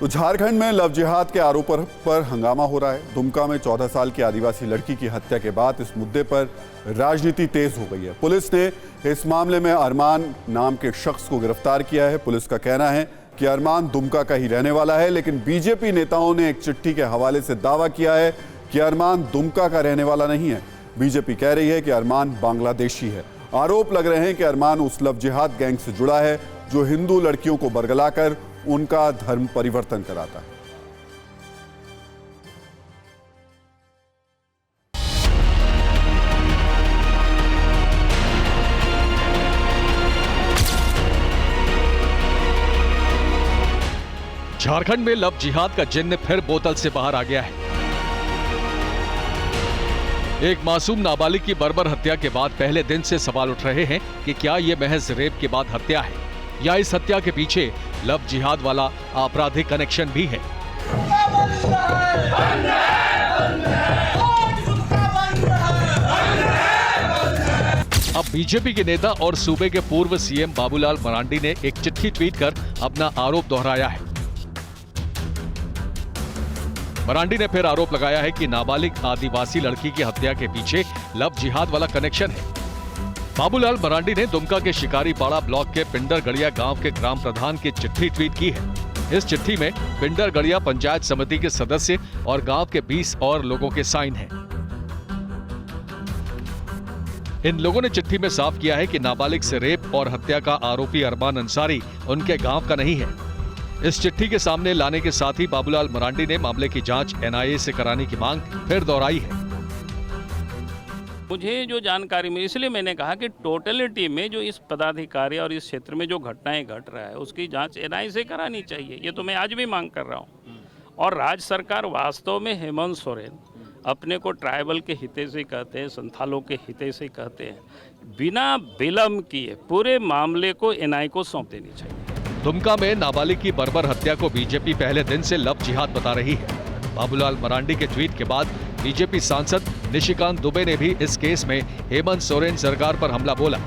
तो झारखंड में लव जिहाद के आरोप पर हंगामा हो रहा है। दुमका में 14 साल की आदिवासी लड़की की हत्या के बाद इस मुद्दे पर राजनीति तेज हो गई है। पुलिस ने इस मामले में अरमान नाम के शख्स को गिरफ्तार किया है। पुलिस का कहना है कि अरमान दुमका का ही रहने वाला है, लेकिन बीजेपी नेताओं ने एक चिट्ठी के हवाले से दावा किया है कि अरमान दुमका का रहने वाला नहीं है। बीजेपी कह रही है कि अरमान बांग्लादेशी है। आरोप लग रहे हैं कि अरमान उस लव जिहाद गैंग से जुड़ा है जो हिंदू लड़कियों को बरगलाकर उनका धर्म परिवर्तन कराता है। झारखंड में लव जिहाद का जिन्न फिर बोतल से बाहर आ गया है। एक मासूम नाबालिग की बर्बर हत्या के बाद पहले दिन से सवाल उठ रहे हैं कि क्या यह महज रेप के बाद हत्या है या इस हत्या के पीछे लव जिहाद वाला आपराधिक कनेक्शन भी है। अब बीजेपी के नेता और सूबे के पूर्व सीएम बाबूलाल मरांडी ने एक चिट्ठी ट्वीट कर अपना आरोप दोहराया है। मरांडी ने फिर आरोप लगाया है कि नाबालिग आदिवासी लड़की की हत्या के पीछे लव जिहाद वाला कनेक्शन है। बाबूलाल मरांडी ने दुमका के शिकारीपाड़ा ब्लॉक के पिंडरगढ़िया गांव के ग्राम प्रधान की चिट्ठी ट्वीट की है। इस चिट्ठी में पिंडरगढ़िया पंचायत समिति के सदस्य और गांव के 20 और लोगों के साइन हैं। इन लोगों ने चिट्ठी में साफ किया है कि नाबालिग से रेप और हत्या का आरोपी अरमान अंसारी उनके गांव का नहीं है। इस चिट्ठी के सामने लाने के साथ ही बाबूलाल मरांडी ने मामले की जांच एनआईए से कराने की मांग फिर दोहराई है। मुझे जो जानकारी मिली, इसलिए मैंने कहा कि टोटलिटी में जो इस पदाधिकारी और इस क्षेत्र में जो घटनाएं घट रहा है उसकी जांच एनआईए से करानी चाहिए। ये तो मैं आज भी मांग कर रहा हूँ। और राज्य सरकार वास्तव में हेमंत सोरेन अपने को ट्राइबल के हितैषी कहते हैं, संथालों के हितैषी कहते हैं, बिना विलंब किए पूरे मामले को एनआईए को सौंप देनी चाहिए। दुमका में नाबालिग की बर्बर हत्या को बीजेपी पहले दिन से लव जिहाद बता रही है। बाबूलाल मरांडी के ट्वीट के बाद बीजेपी सांसद निशिकांत दुबे ने भी इस केस में हेमंत सोरेन सरकार पर हमला बोला।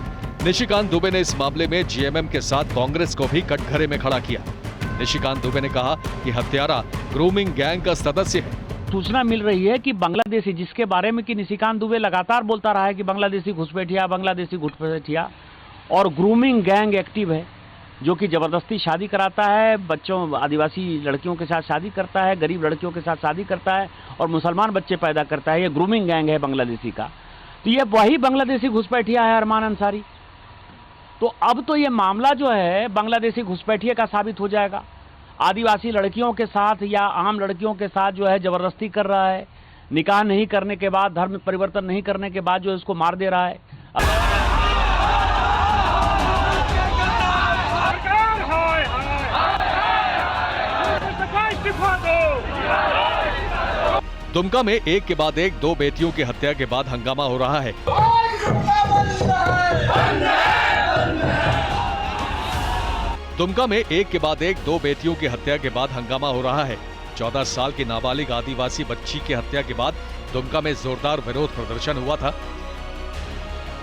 निशिकांत दुबे ने इस मामले में जीएमएम के साथ कांग्रेस को भी कटघरे में खड़ा किया। निशिकांत दुबे ने कहा कि हत्यारा ग्रूमिंग गैंग का सदस्य है। सूचना मिल रही है कि बांग्लादेशी, जिसके बारे में कि निशिकांत दुबे लगातार बोलता रहा है कि बांग्लादेशी घुसपैठिया और ग्रूमिंग गैंग एक्टिव है, जो कि जबरदस्ती शादी कराता है, बच्चों आदिवासी लड़कियों के साथ शादी करता है, गरीब लड़कियों के साथ शादी करता है और मुसलमान बच्चे पैदा करता है। ये ग्रूमिंग गैंग है बांग्लादेशी का। तो ये वही बांग्लादेशी घुसपैठिया है अरमान अंसारी। तो अब तो ये मामला जो है बांग्लादेशी घुसपैठिया का साबित हो जाएगा। आदिवासी लड़कियों के साथ या आम लड़कियों के साथ जो है जबरदस्ती कर रहा है, निकाह नहीं करने के बाद, धर्म परिवर्तन नहीं करने के बाद जो इसको मार दे रहा है। दुमका में एक के बाद एक दो बेटियों की हत्या के बाद हंगामा हो रहा है। दुमका में एक के बाद एक दो बेटियों की हत्या के बाद हंगामा हो रहा है। 14 साल की नाबालिग आदिवासी बच्ची की हत्या के बाद दुमका में जोरदार विरोध प्रदर्शन हुआ था।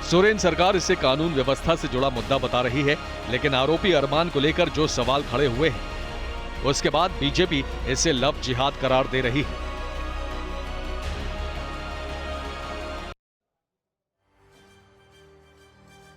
सोरेन सरकार इसे कानून व्यवस्था से जुड़ा मुद्दा बता रही है, लेकिन आरोपी अरमान को लेकर जो सवाल खड़े हुए हैं उसके बाद बीजेपी इसे लव जिहाद करार दे रही है।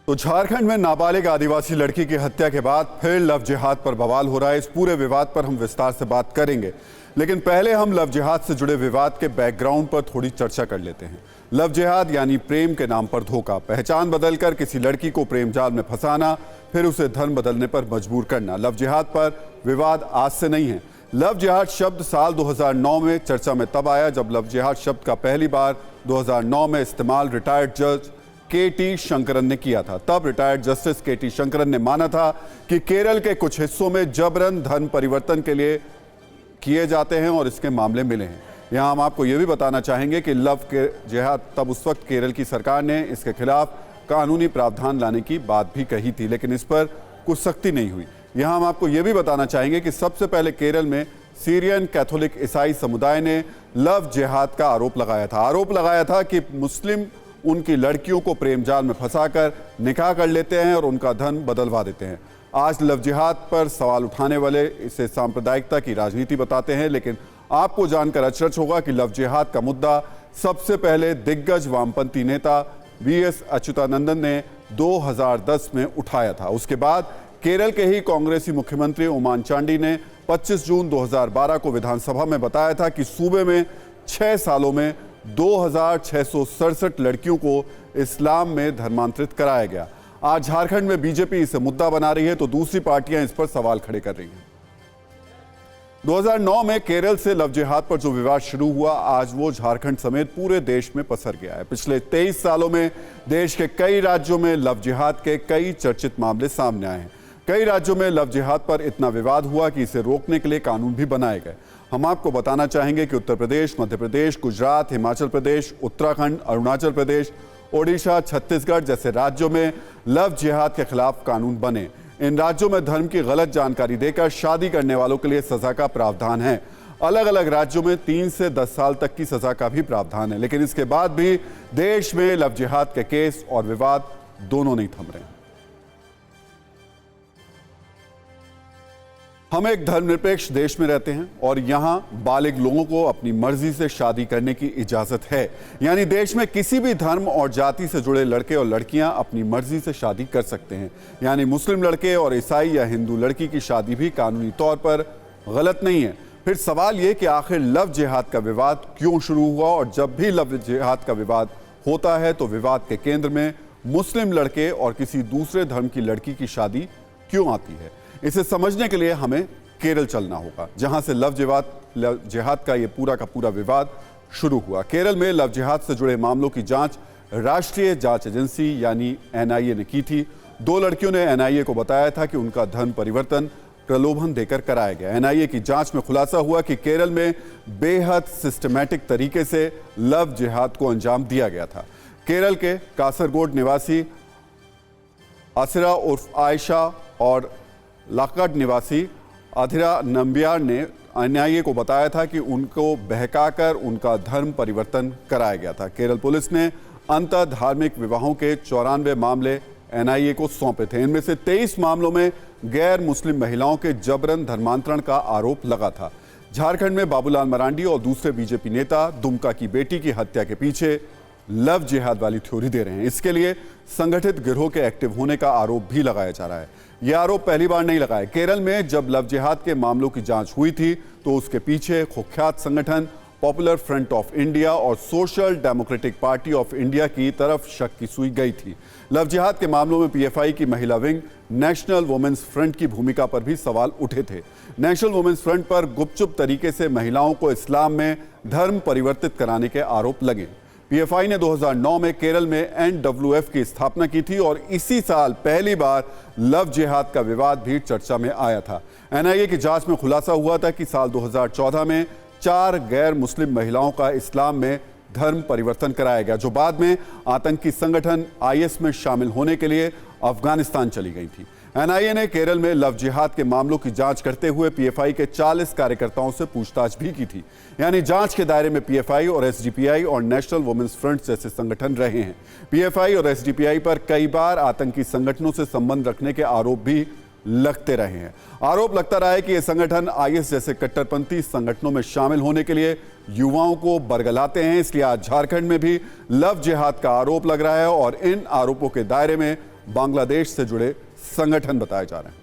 तो झारखंड में नाबालिग आदिवासी लड़की की हत्या के बाद फिर लव जिहाद पर बवाल हो रहा है। इस पूरे विवाद पर हम विस्तार से बात करेंगे, लेकिन पहले हम लव जिहाद से जुड़े विवाद के बैकग्राउंड पर थोड़ी चर्चा कर लेते हैं। लव जिहाद यानी प्रेम के नाम पर धोखा, पहचान बदलकर किसी लड़की को प्रेम जाल में फंसाना, फिर उसे धर्म बदलने पर मजबूर करना। लव जिहाद पर विवाद आज से नहीं है। लव जिहाद शब्द साल 2009 में चर्चा में तब आया जब लव जिहाद शब्द का पहली बार 2009 में इस्तेमाल रिटायर्ड जज के.टी. शंकरन ने किया था। तब रिटायर्ड जस्टिस के.टी. शंकरन ने माना था कि केरल के कुछ हिस्सों में जबरन धर्म परिवर्तन के लिए किए जाते हैं और इसके मामले मिले हैं। यहाँ हम आपको ये भी बताना चाहेंगे कि लव के जिहाद तब उस वक्त केरल की सरकार ने इसके खिलाफ कानूनी प्रावधान लाने की बात भी कही थी, लेकिन इस पर कुछ सख्ती नहीं हुई। यहाँ हम आपको ये भी बताना चाहेंगे कि सबसे पहले केरल में सीरियन कैथोलिक ईसाई समुदाय ने लव जिहाद का आरोप लगाया था कि मुस्लिम उनकी लड़कियों को प्रेम जाल में फंसाकर निकाह कर लेते हैं और उनका धर्म बदलवा देते हैं। आज लव जिहाद पर सवाल उठाने वाले इसे सांप्रदायिकता की राजनीति बताते हैं, लेकिन आपको जानकर अचरज होगा कि लव जिहाद का मुद्दा सबसे पहले दिग्गज वामपंथी नेता वीएस अच्युतानंदन ने 2010 में उठाया था। उसके बाद केरल के ही कांग्रेसी मुख्यमंत्री ओमान चांडी ने 25 जून 2012 को विधानसभा में बताया था कि सूबे में 6 सालों में 2667 लड़कियों को इस्लाम में धर्मांतरित कराया गया। आज झारखंड में बीजेपी इसे मुद्दा बना रही है तो दूसरी पार्टियां इस पर सवाल खड़े कर रही हैं। 2009 में केरल से लव जिहाद पर जो विवाद शुरू हुआ, आज वो झारखंड समेत पूरे देश में पसर गया है। पिछले 23 सालों में देश के कई राज्यों में लव जिहाद के कई चर्चित मामले सामने आए हैं। कई राज्यों में लव जिहाद पर इतना विवाद हुआ कि इसे रोकने के लिए कानून भी बनाए गए। हम आपको बताना चाहेंगे कि उत्तर प्रदेश, मध्य प्रदेश, गुजरात, हिमाचल प्रदेश, उत्तराखंड, अरुणाचल प्रदेश, ओडिशा, छत्तीसगढ़ जैसे राज्यों में लव जिहाद के खिलाफ कानून बने। इन राज्यों में धर्म की गलत जानकारी देकर शादी करने वालों के लिए सजा का प्रावधान है। अलग अलग राज्यों में 3 से 10 साल तक की सजा का भी प्रावधान है, लेकिन इसके बाद भी देश में लव जिहाद के केस और विवाद दोनों नहीं थम रहे। हम एक धर्मनिरपेक्ष देश में रहते हैं और यहां बालिग लोगों को अपनी मर्जी से शादी करने की इजाजत है। यानी देश में किसी भी धर्म और जाति से जुड़े लड़के और लड़कियां अपनी मर्जी से शादी कर सकते हैं। यानी मुस्लिम लड़के और ईसाई या हिंदू लड़की की शादी भी कानूनी तौर पर गलत नहीं है। फिर सवाल यह कि आखिर लव जिहाद का विवाद क्यों शुरू हुआ, और जब भी लव जिहाद का विवाद होता है तो विवाद के केंद्र में मुस्लिम लड़के और किसी दूसरे धर्म की लड़की की शादी क्यों आती है। इसे समझने के लिए हमें केरल चलना होगा, जहां से लव जिहाद का ये पूरा का पूरा विवाद शुरू हुआ। केरल में लव जिहाद से जुड़े मामलों की जांच राष्ट्रीय जांच एजेंसी यानी एनआईए ने की थी। 2 लड़कियों ने एनआईए को बताया था कि उनका धर्म परिवर्तन प्रलोभन देकर कराया गया। एनआईए की जांच में खुलासा हुआ कि केरल में बेहद सिस्टमैटिक तरीके से लव जिहाद को अंजाम दिया गया था। केरल के कासरगोड निवासी असिरा उर्फ आयशा और लाकड निवासी अधिरा नंबियार ने एनआईए को बताया था कि उनको बहकाकर उनका धर्म परिवर्तन कराया गया था। केरल पुलिस ने अंतर धार्मिक विवाहों के 94 मामले एनआईए को सौंपे थे। इनमें से 23 मामलों में गैर मुस्लिम महिलाओं के जबरन धर्मांतरण का आरोप लगा था। झारखंड में बाबूलाल मरांडी और दूसरे बीजेपी नेता दुमका की बेटी की हत्या के पीछे लव जिहाद वाली थ्योरी दे रहे हैं। इसके लिए संगठित गिरोह के एक्टिव होने का आरोप भी लगाया जा रहा है। यह आरोप पहली बार नहीं लगाया। केरल में जब लव जिहाद के मामलों की जांच हुई थी तो उसके पीछे कुख्यात संगठन पॉपुलर फ्रंट ऑफ इंडिया और social democratic party of India की तरफ शक की सुई गई थी। लव जिहाद के मामलों में पीएफआई की महिला विंग नेशनल वुमेन्स फ्रंट की भूमिका पर भी सवाल उठे थे। नेशनल वुमेन्स फ्रंट पर गुपचुप तरीके से महिलाओं को इस्लाम में धर्म परिवर्तित कराने के आरोप लगे। पीएफआई ने 2009 में केरल में एनडब्ल्यूएफ की स्थापना की थी और इसी साल पहली बार लव जिहाद का विवाद भी चर्चा में आया था। एनआईए की जांच में खुलासा हुआ था कि साल 2014 में 4 गैर मुस्लिम महिलाओं का इस्लाम में धर्म परिवर्तन कराया गया, जो बाद में आतंकी संगठन आईएस में शामिल होने के लिए अफगानिस्तान चली गई थी। एनआईए ने केरल में लव जिहाद के मामलों की जांच करते हुए पीएफआई के 40 कार्यकर्ताओं से पूछताछ भी की थी। यानी जांच के दायरे में पीएफआई और एसडीपीआई और नेशनल वुमेन्स फ्रंट जैसे संगठन रहे हैं। पीएफआई और एसडीपीआई पर कई बार आतंकी संगठनों से संबंध रखने के आरोप भी लगते रहे हैं। आरोप लगता रहा है कि ये संगठन आईएस जैसे कट्टरपंथी संगठनों में शामिल होने के लिए युवाओं को बरगलाते हैं। इसलिए आज झारखंड में भी लव जिहाद का आरोप लग रहा है और इन आरोपों के दायरे में बांग्लादेश से जुड़े संगठन बताए जा रहे हैं।